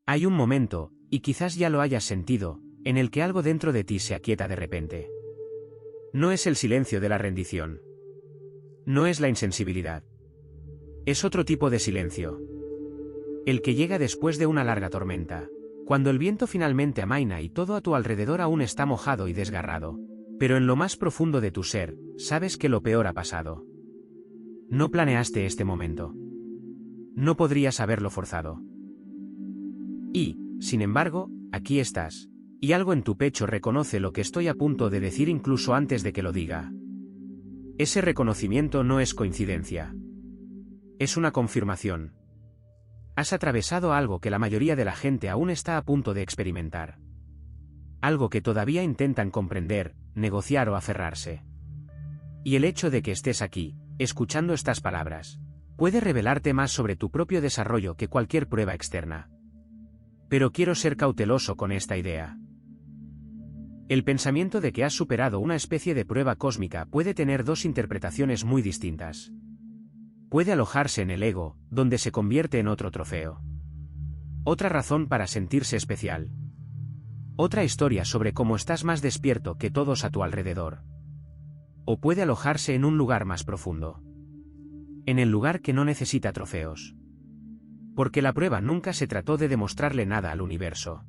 Hay un momento, y quizás ya lo hayas sentido, en el que algo dentro de ti se aquieta de repente. No es el silencio de la rendición. No es la insensibilidad. Es otro tipo de silencio. El que llega después de una larga tormenta. Cuando el viento finalmente amaina y todo a tu alrededor aún está mojado y desgarrado. Pero en lo más profundo de tu ser, sabes que lo peor ha pasado. No planeaste este momento. No podrías haberlo forzado. Y, sin embargo, aquí estás. Y algo en tu pecho reconoce lo que estoy a punto de decir incluso antes de que lo diga. Ese reconocimiento no es coincidencia. Es una confirmación. Has atravesado algo que la mayoría de la gente aún está a punto de experimentar. Algo que todavía intentan comprender, negociar o aferrarse. Y el hecho de que estés aquí, escuchando estas palabras, puede revelarte más sobre tu propio desarrollo que cualquier prueba externa. Pero quiero ser cauteloso con esta idea. El pensamiento de que has superado una especie de prueba cósmica puede tener dos interpretaciones muy distintas. Puede alojarse en el ego, donde se convierte en otro trofeo. Otra razón para sentirse especial. Otra historia sobre cómo estás más despierto que todos a tu alrededor. O puede alojarse en un lugar más profundo. En el lugar que no necesita trofeos. Porque la prueba nunca se trató de demostrarle nada al universo.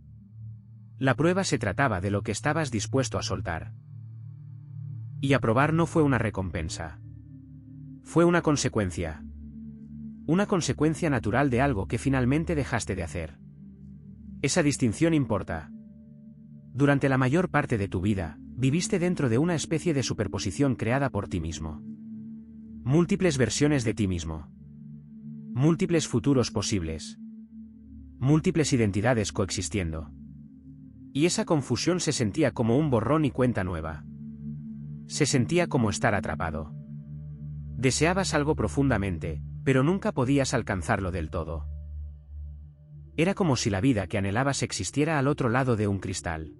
La prueba se trataba de lo que estabas dispuesto a soltar. Y aprobar no fue una recompensa. Fue una consecuencia. Una consecuencia natural de algo que finalmente dejaste de hacer. Esa distinción importa. Durante la mayor parte de tu vida, viviste dentro de una especie de superposición creada por ti mismo. Múltiples versiones de ti mismo. Múltiples futuros posibles. Múltiples identidades coexistiendo. Y esa confusión se sentía como un borrón y cuenta nueva. Se sentía como estar atrapado. Deseabas algo profundamente, pero nunca podías alcanzarlo del todo. Era como si la vida que anhelabas existiera al otro lado de un cristal.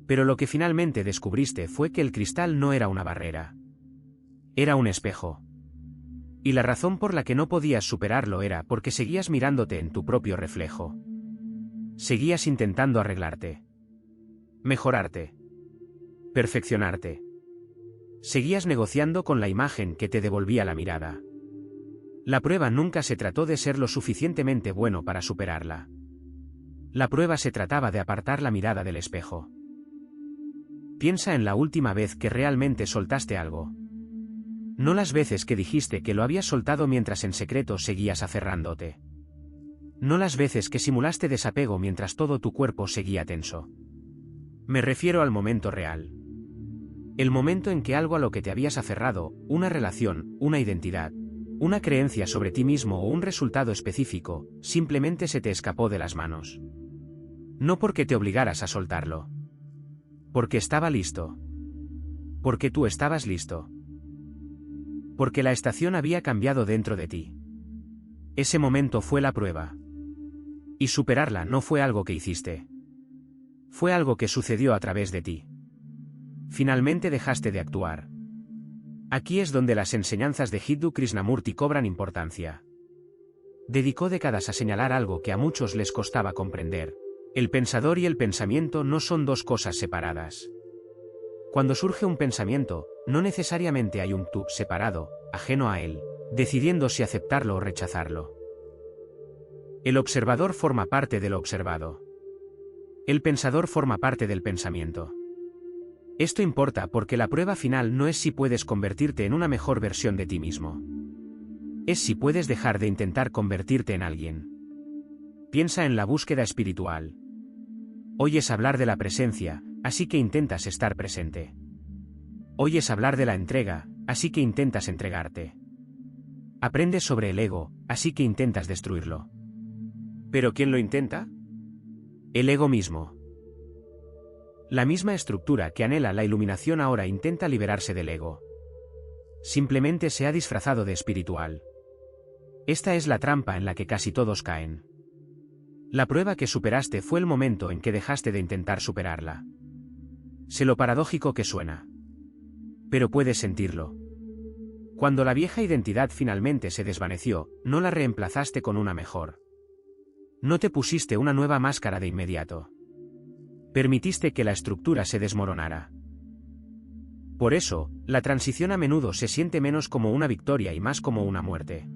Pero lo que finalmente descubriste fue que el cristal no era una barrera. Era un espejo. Y la razón por la que no podías superarlo era porque seguías mirándote en tu propio reflejo. Seguías intentando arreglarte. Mejorarte. Perfeccionarte. Seguías negociando con la imagen que te devolvía la mirada. La prueba nunca se trató de ser lo suficientemente bueno para superarla. La prueba se trataba de apartar la mirada del espejo. Piensa en la última vez que realmente soltaste algo. No las veces que dijiste que lo habías soltado mientras en secreto seguías aferrándote. No las veces que simulaste desapego mientras todo tu cuerpo seguía tenso. Me refiero al momento real. El momento en que algo a lo que te habías aferrado, una relación, una identidad, una creencia sobre ti mismo o un resultado específico, simplemente se te escapó de las manos. No porque te obligaras a soltarlo. Porque estaba listo. Porque tú estabas listo. Porque la estación había cambiado dentro de ti. Ese momento fue la prueba. Y superarla no fue algo que hiciste. Fue algo que sucedió a través de ti. Finalmente dejaste de actuar. Aquí es donde las enseñanzas de Jiddu Krishnamurti cobran importancia. Dedicó décadas a señalar algo que a muchos les costaba comprender. El pensador y el pensamiento no son dos cosas separadas. Cuando surge un pensamiento, no necesariamente hay un tú separado, ajeno a él, decidiendo si aceptarlo o rechazarlo. El observador forma parte de lo observado. El pensador forma parte del pensamiento. Esto importa porque la prueba final no es si puedes convertirte en una mejor versión de ti mismo. Es si puedes dejar de intentar convertirte en alguien. Piensa en la búsqueda espiritual. Oyes hablar de la presencia, así que intentas estar presente. Oyes hablar de la entrega, así que intentas entregarte. Aprendes sobre el ego, así que intentas destruirlo. ¿Pero quién lo intenta? El ego mismo. La misma estructura que anhela la iluminación ahora intenta liberarse del ego. Simplemente se ha disfrazado de espiritual. Esta es la trampa en la que casi todos caen. La prueba que superaste fue el momento en que dejaste de intentar superarla. Sé lo paradójico que suena. Pero puedes sentirlo. Cuando la vieja identidad finalmente se desvaneció, no la reemplazaste con una mejor. No te pusiste una nueva máscara de inmediato. Permitiste que la estructura se desmoronara. Por eso, la transición a menudo se siente menos como una victoria y más como una muerte.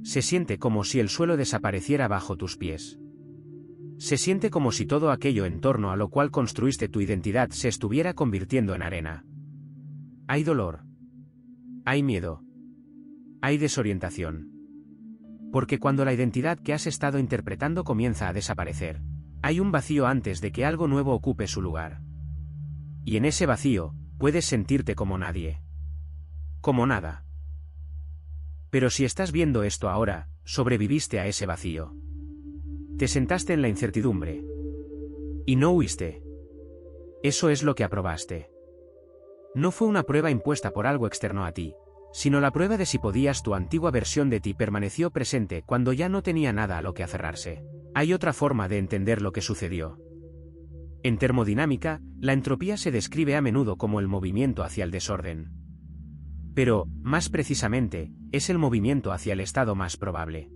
Se siente como si el suelo desapareciera bajo tus pies. Se siente como si todo aquello en torno a lo cual construiste tu identidad se estuviera convirtiendo en arena. Hay dolor. Hay miedo. Hay desorientación. Porque cuando la identidad que has estado interpretando comienza a desaparecer, hay un vacío antes de que algo nuevo ocupe su lugar. Y en ese vacío, puedes sentirte como nadie. Como nada. Pero si estás viendo esto ahora, sobreviviste a ese vacío. Te sentaste en la incertidumbre. Y no huiste. Eso es lo que aprobaste. No fue una prueba impuesta por algo externo a ti, sino la prueba de si podías. Tu antigua versión de ti permaneció presente cuando ya no tenía nada a lo que aferrarse. Hay otra forma de entender lo que sucedió. En termodinámica, la entropía se describe a menudo como el movimiento hacia el desorden. Pero, más precisamente, es el movimiento hacia el estado más probable.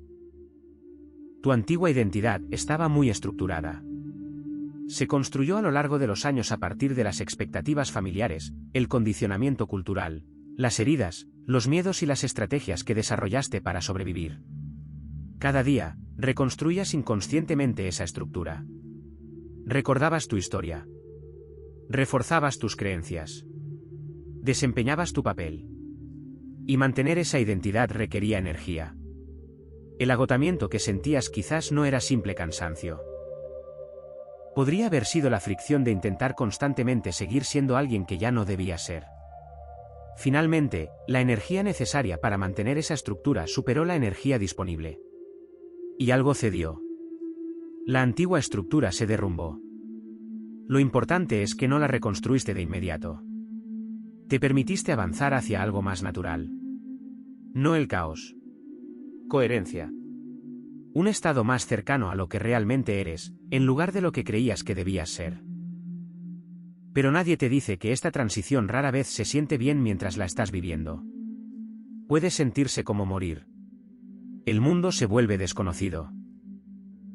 Tu antigua identidad estaba muy estructurada. Se construyó a lo largo de los años a partir de las expectativas familiares, el condicionamiento cultural, las heridas, los miedos y las estrategias que desarrollaste para sobrevivir. Cada día, reconstruías inconscientemente esa estructura. Recordabas tu historia. Reforzabas tus creencias. Desempeñabas tu papel. Y mantener esa identidad requería energía. El agotamiento que sentías quizás no era simple cansancio. Podría haber sido la fricción de intentar constantemente seguir siendo alguien que ya no debía ser. Finalmente, la energía necesaria para mantener esa estructura superó la energía disponible. Y algo cedió. La antigua estructura se derrumbó. Lo importante es que no la reconstruiste de inmediato. Te permitiste avanzar hacia algo más natural. No el caos. Coherencia. Un estado más cercano a lo que realmente eres, en lugar de lo que creías que debías ser. Pero nadie te dice que esta transición rara vez se siente bien mientras la estás viviendo. Puede sentirse como morir. El mundo se vuelve desconocido.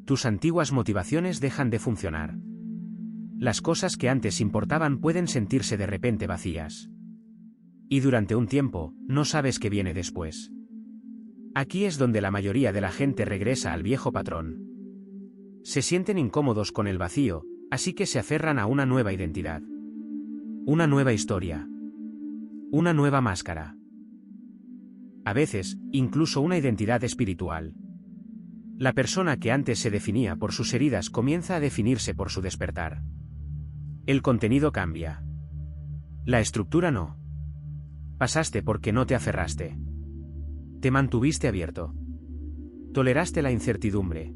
Tus antiguas motivaciones dejan de funcionar. Las cosas que antes importaban pueden sentirse de repente vacías. Y durante un tiempo, no sabes qué viene después. Aquí es donde la mayoría de la gente regresa al viejo patrón. Se sienten incómodos con el vacío, así que se aferran a una nueva identidad. Una nueva historia. Una nueva máscara. A veces, incluso una identidad espiritual. La persona que antes se definía por sus heridas comienza a definirse por su despertar. El contenido cambia. La estructura no. Pasaste porque no te aferraste. Te mantuviste abierto. Toleraste la incertidumbre.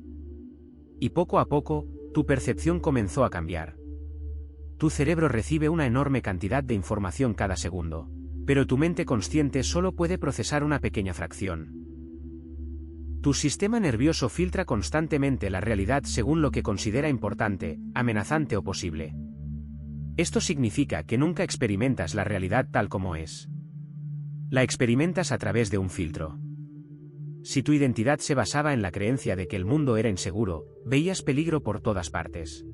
Y poco a poco, tu percepción comenzó a cambiar. Tu cerebro recibe una enorme cantidad de información cada segundo, pero tu mente consciente solo puede procesar una pequeña fracción. Tu sistema nervioso filtra constantemente la realidad según lo que considera importante, amenazante o posible. Esto significa que nunca experimentas la realidad tal como es. La experimentas a través de un filtro. Si tu identidad se basaba en la creencia de que el mundo era inseguro, veías peligro por todas partes.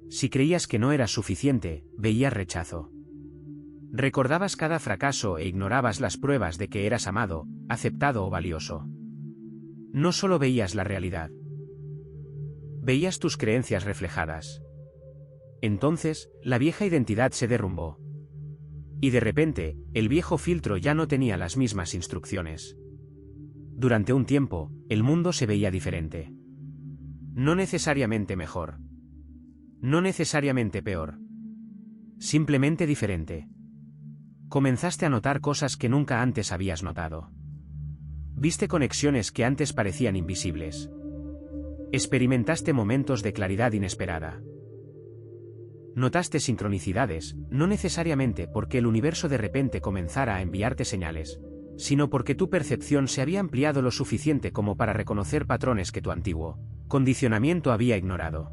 Si creías que no eras suficiente, veías rechazo. Recordabas cada fracaso e ignorabas las pruebas de que eras amado, aceptado o valioso. No solo veías la realidad. Veías tus creencias reflejadas. Entonces, la vieja identidad se derrumbó. Y de repente, el viejo filtro ya no tenía las mismas instrucciones. Durante un tiempo, el mundo se veía diferente. No necesariamente mejor. No necesariamente peor. Simplemente diferente. Comenzaste a notar cosas que nunca antes habías notado. Viste conexiones que antes parecían invisibles. Experimentaste momentos de claridad inesperada. Notaste sincronicidades, no necesariamente porque el universo de repente comenzara a enviarte señales, sino porque tu percepción se había ampliado lo suficiente como para reconocer patrones que tu antiguo condicionamiento había ignorado.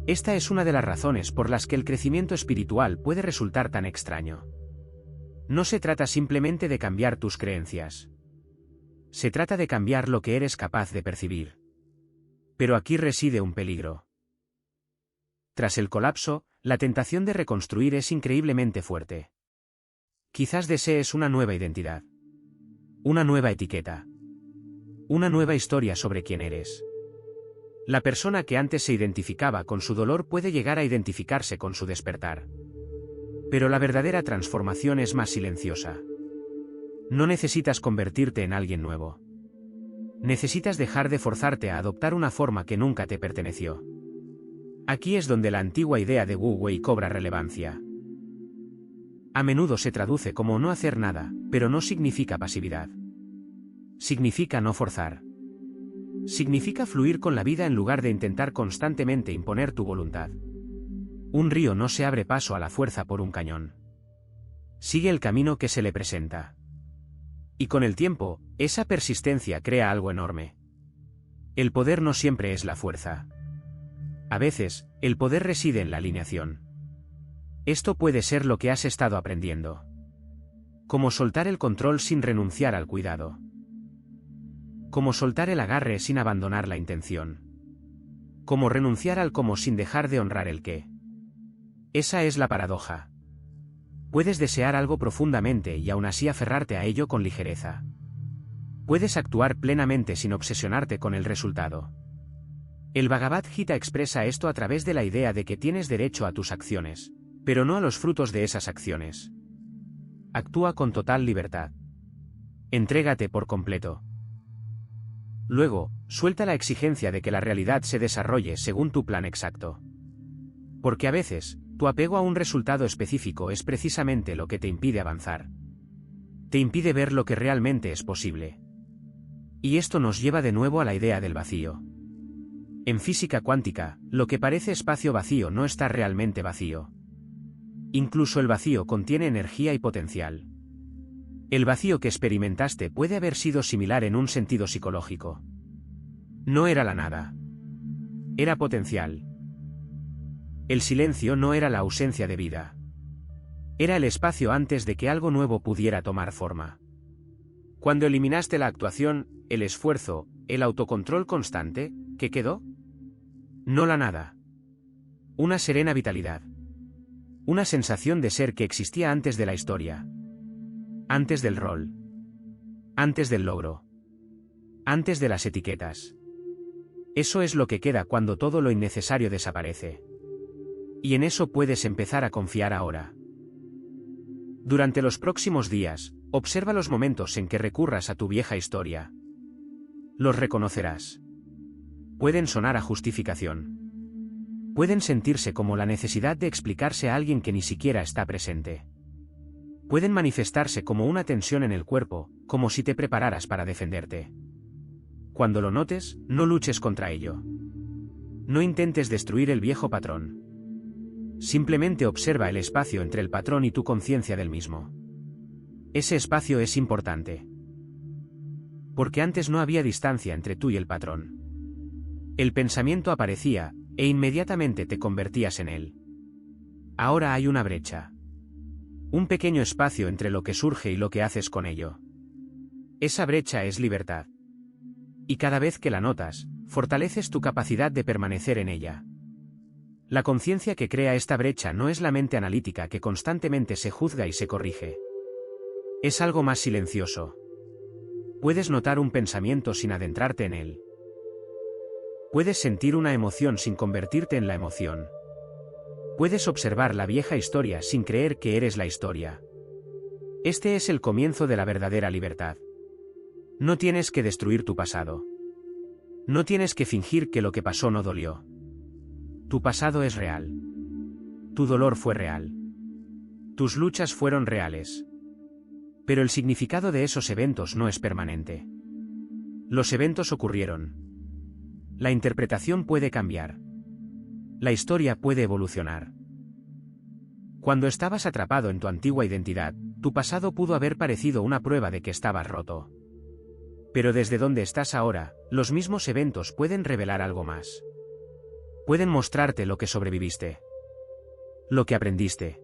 Esta es una de las razones por las que el crecimiento espiritual puede resultar tan extraño. No se trata simplemente de cambiar tus creencias. Se trata de cambiar lo que eres capaz de percibir. Pero aquí reside un peligro. Tras el colapso, la tentación de reconstruir es increíblemente fuerte. Quizás desees una nueva identidad. Una nueva etiqueta. Una nueva historia sobre quién eres. La persona que antes se identificaba con su dolor puede llegar a identificarse con su despertar. Pero la verdadera transformación es más silenciosa. No necesitas convertirte en alguien nuevo. Necesitas dejar de forzarte a adoptar una forma que nunca te perteneció. Aquí es donde la antigua idea de Wu Wei cobra relevancia. A menudo se traduce como no hacer nada, pero no significa pasividad. Significa no forzar. Significa fluir con la vida en lugar de intentar constantemente imponer tu voluntad. Un río no se abre paso a la fuerza por un cañón. Sigue el camino que se le presenta. Y con el tiempo, esa persistencia crea algo enorme. El poder no siempre es la fuerza. A veces, el poder reside en la alineación. Esto puede ser lo que has estado aprendiendo. Como soltar el control sin renunciar al cuidado. Como soltar el agarre sin abandonar la intención. Como renunciar al cómo sin dejar de honrar el qué. Esa es la paradoja. Puedes desear algo profundamente y aún así aferrarte a ello con ligereza. Puedes actuar plenamente sin obsesionarte con el resultado. El Bhagavad Gita expresa esto a través de la idea de que tienes derecho a tus acciones, pero no a los frutos de esas acciones. Actúa con total libertad. Entrégate por completo. Luego, suelta la exigencia de que la realidad se desarrolle según tu plan exacto. Porque a veces, tu apego a un resultado específico es precisamente lo que te impide avanzar. Te impide ver lo que realmente es posible. Y esto nos lleva de nuevo a la idea del vacío. En física cuántica, lo que parece espacio vacío no está realmente vacío. Incluso el vacío contiene energía y potencial. El vacío que experimentaste puede haber sido similar en un sentido psicológico. No era la nada. Era potencial. El silencio no era la ausencia de vida. Era el espacio antes de que algo nuevo pudiera tomar forma. Cuando eliminaste la actuación, el esfuerzo, el autocontrol constante, ¿qué quedó? No la nada. Una serena vitalidad. Una sensación de ser que existía antes de la historia. Antes del rol. Antes del logro. Antes de las etiquetas. Eso es lo que queda cuando todo lo innecesario desaparece. Y en eso puedes empezar a confiar ahora. Durante los próximos días, observa los momentos en que recurras a tu vieja historia. Los reconocerás. Pueden sonar a justificación. Pueden sentirse como la necesidad de explicarse a alguien que ni siquiera está presente. Pueden manifestarse como una tensión en el cuerpo, como si te prepararas para defenderte. Cuando lo notes, no luches contra ello. No intentes destruir el viejo patrón. Simplemente observa el espacio entre el patrón y tu conciencia del mismo. Ese espacio es importante. Porque antes no había distancia entre tú y el patrón. El pensamiento aparecía, e inmediatamente te convertías en él. Ahora hay una brecha. Un pequeño espacio entre lo que surge y lo que haces con ello. Esa brecha es libertad. Y cada vez que la notas, fortaleces tu capacidad de permanecer en ella. La conciencia que crea esta brecha no es la mente analítica que constantemente se juzga y se corrige. Es algo más silencioso. Puedes notar un pensamiento sin adentrarte en él. Puedes sentir una emoción sin convertirte en la emoción. Puedes observar la vieja historia sin creer que eres la historia. Este es el comienzo de la verdadera libertad. No tienes que destruir tu pasado. No tienes que fingir que lo que pasó no dolió. Tu pasado es real. Tu dolor fue real. Tus luchas fueron reales. Pero el significado de esos eventos no es permanente. Los eventos ocurrieron. La interpretación puede cambiar. La historia puede evolucionar. Cuando estabas atrapado en tu antigua identidad, tu pasado pudo haber parecido una prueba de que estabas roto. Pero desde donde estás ahora, los mismos eventos pueden revelar algo más. Pueden mostrarte lo que sobreviviste. Lo que aprendiste.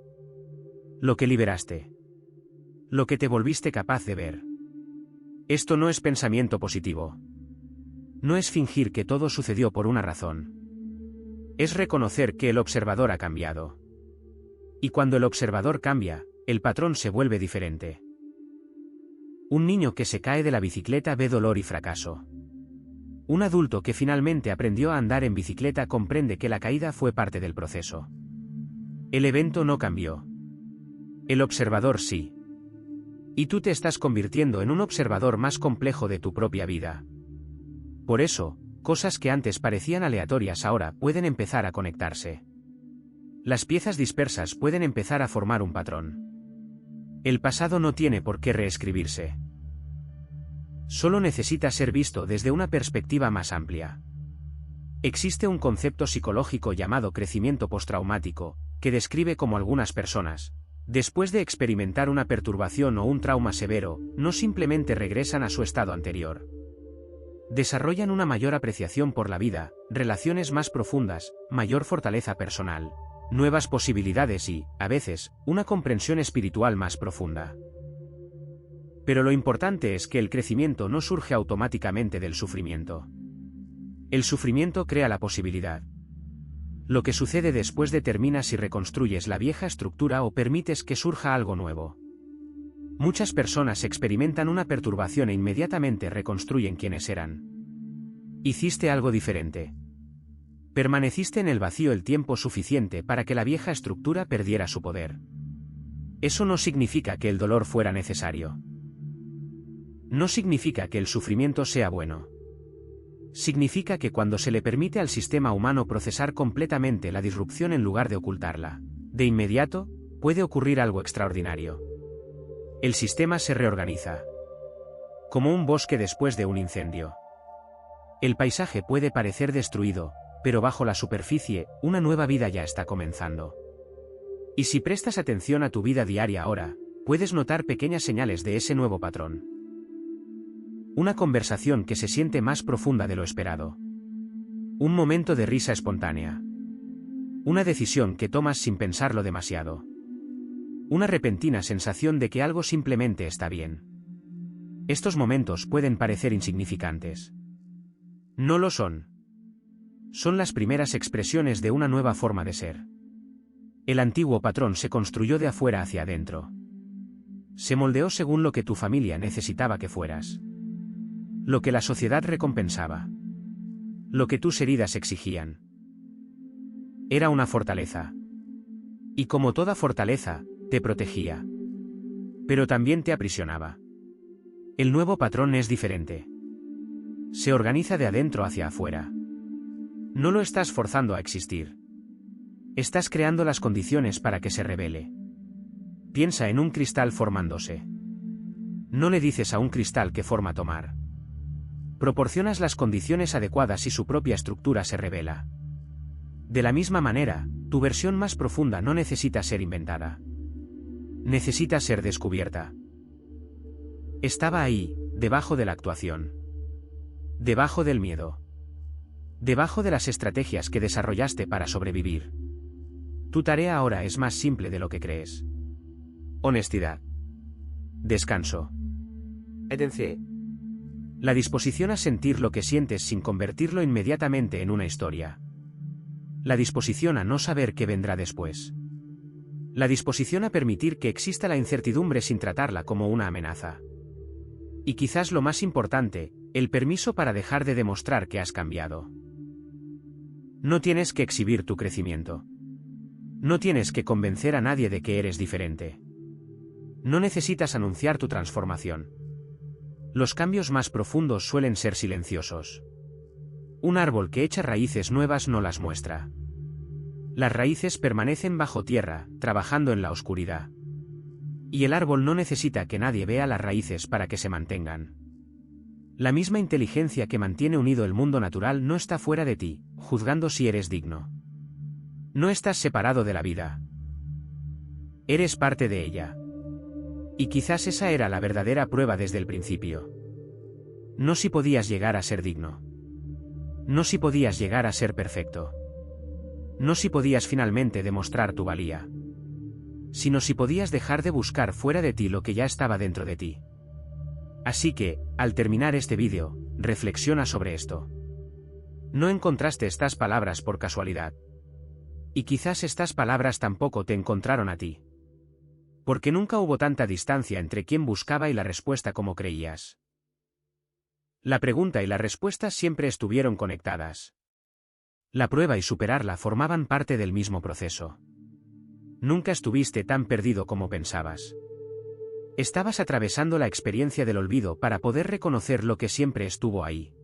Lo que liberaste. Lo que te volviste capaz de ver. Esto no es pensamiento positivo. No es fingir que todo sucedió por una razón. Es reconocer que el observador ha cambiado. Y cuando el observador cambia, el patrón se vuelve diferente. Un niño que se cae de la bicicleta ve dolor y fracaso. Un adulto que finalmente aprendió a andar en bicicleta comprende que la caída fue parte del proceso. El evento no cambió. El observador sí. Y tú te estás convirtiendo en un observador más complejo de tu propia vida. Por eso, cosas que antes parecían aleatorias ahora pueden empezar a conectarse. Las piezas dispersas pueden empezar a formar un patrón. El pasado no tiene por qué reescribirse. Solo necesita ser visto desde una perspectiva más amplia. Existe un concepto psicológico llamado crecimiento postraumático, que describe cómo algunas personas, después de experimentar una perturbación o un trauma severo, no simplemente regresan a su estado anterior. Desarrollan una mayor apreciación por la vida, relaciones más profundas, mayor fortaleza personal, nuevas posibilidades y, a veces, una comprensión espiritual más profunda. Pero lo importante es que el crecimiento no surge automáticamente del sufrimiento. El sufrimiento crea la posibilidad. Lo que sucede después determina si reconstruyes la vieja estructura o permites que surja algo nuevo. Muchas personas experimentan una perturbación e inmediatamente reconstruyen quienes eran. Hiciste algo diferente. Permaneciste en el vacío el tiempo suficiente para que la vieja estructura perdiera su poder. Eso no significa que el dolor fuera necesario. No significa que el sufrimiento sea bueno. Significa que cuando se le permite al sistema humano procesar completamente la disrupción en lugar de ocultarla, de inmediato, puede ocurrir algo extraordinario. El sistema se reorganiza. Como un bosque después de un incendio. El paisaje puede parecer destruido, pero bajo la superficie, una nueva vida ya está comenzando. Y si prestas atención a tu vida diaria ahora, puedes notar pequeñas señales de ese nuevo patrón. Una conversación que se siente más profunda de lo esperado. Un momento de risa espontánea. Una decisión que tomas sin pensarlo demasiado. Una repentina sensación de que algo simplemente está bien. Estos momentos pueden parecer insignificantes. No lo son. Son las primeras expresiones de una nueva forma de ser. El antiguo patrón se construyó de afuera hacia adentro. Se moldeó según lo que tu familia necesitaba que fueras. Lo que la sociedad recompensaba. Lo que tus heridas exigían. Era una fortaleza. Y como toda fortaleza, te protegía. Pero también te aprisionaba. El nuevo patrón es diferente. Se organiza de adentro hacia afuera. No lo estás forzando a existir. Estás creando las condiciones para que se revele. Piensa en un cristal formándose. No le dices a un cristal qué forma tomar. Proporcionas las condiciones adecuadas y su propia estructura se revela. De la misma manera, tu versión más profunda no necesita ser inventada. Necesita ser descubierta. Estaba ahí, debajo de la actuación. Debajo del miedo. Debajo de las estrategias que desarrollaste para sobrevivir. Tu tarea ahora es más simple de lo que crees. Honestidad. Descanso. La disposición a sentir lo que sientes sin convertirlo inmediatamente en una historia. La disposición a no saber qué vendrá después. La disposición a permitir que exista la incertidumbre sin tratarla como una amenaza. Y quizás lo más importante, el permiso para dejar de demostrar que has cambiado. No tienes que exhibir tu crecimiento. No tienes que convencer a nadie de que eres diferente. No necesitas anunciar tu transformación. Los cambios más profundos suelen ser silenciosos. Un árbol que echa raíces nuevas no las muestra. Las raíces permanecen bajo tierra, trabajando en la oscuridad. Y el árbol no necesita que nadie vea las raíces para que se mantengan. La misma inteligencia que mantiene unido el mundo natural no está fuera de ti, juzgando si eres digno. No estás separado de la vida. Eres parte de ella. Y quizás esa era la verdadera prueba desde el principio. No si podías llegar a ser digno. No si podías llegar a ser perfecto. No si podías finalmente demostrar tu valía. Sino si podías dejar de buscar fuera de ti lo que ya estaba dentro de ti. Así que, al terminar este vídeo, reflexiona sobre esto. No encontraste estas palabras por casualidad. Y quizás estas palabras tampoco te encontraron a ti. Porque nunca hubo tanta distancia entre quien buscaba y la respuesta como creías. La pregunta y la respuesta siempre estuvieron conectadas. La prueba y superarla formaban parte del mismo proceso. Nunca estuviste tan perdido como pensabas. Estabas atravesando la experiencia del olvido para poder reconocer lo que siempre estuvo ahí.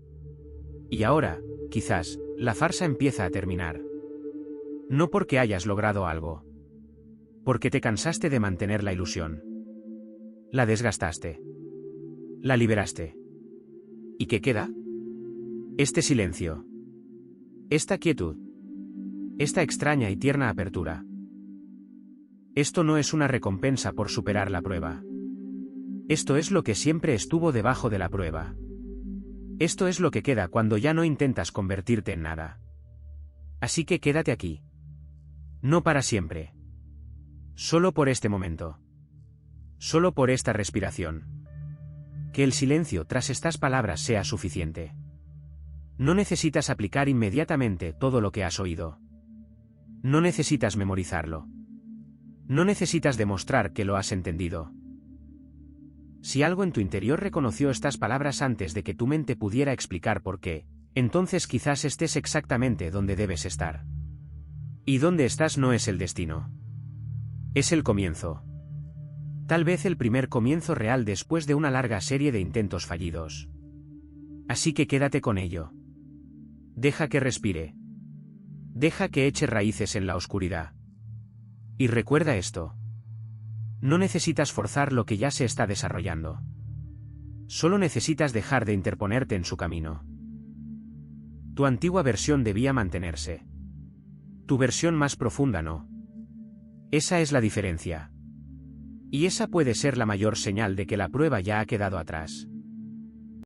Y ahora, quizás, la farsa empieza a terminar. No porque hayas logrado algo. Porque te cansaste de mantener la ilusión. La desgastaste. La liberaste. ¿Y qué queda? Este silencio. Esta quietud. Esta extraña y tierna apertura. Esto no es una recompensa por superar la prueba. Esto es lo que siempre estuvo debajo de la prueba. Esto es lo que queda cuando ya no intentas convertirte en nada. Así que quédate aquí. No para siempre. Solo por este momento. Solo por esta respiración. Que el silencio tras estas palabras sea suficiente. No necesitas aplicar inmediatamente todo lo que has oído. No necesitas memorizarlo. No necesitas demostrar que lo has entendido. Si algo en tu interior reconoció estas palabras antes de que tu mente pudiera explicar por qué, entonces quizás estés exactamente donde debes estar. Y donde estás no es el destino. Es el comienzo. Tal vez el primer comienzo real después de una larga serie de intentos fallidos. Así que quédate con ello. Deja que respire. Deja que eche raíces en la oscuridad. Y recuerda esto. No necesitas forzar lo que ya se está desarrollando. Solo necesitas dejar de interponerte en su camino. Tu antigua versión debía mantenerse. Tu versión más profunda no. Esa es la diferencia. Y esa puede ser la mayor señal de que la prueba ya ha quedado atrás.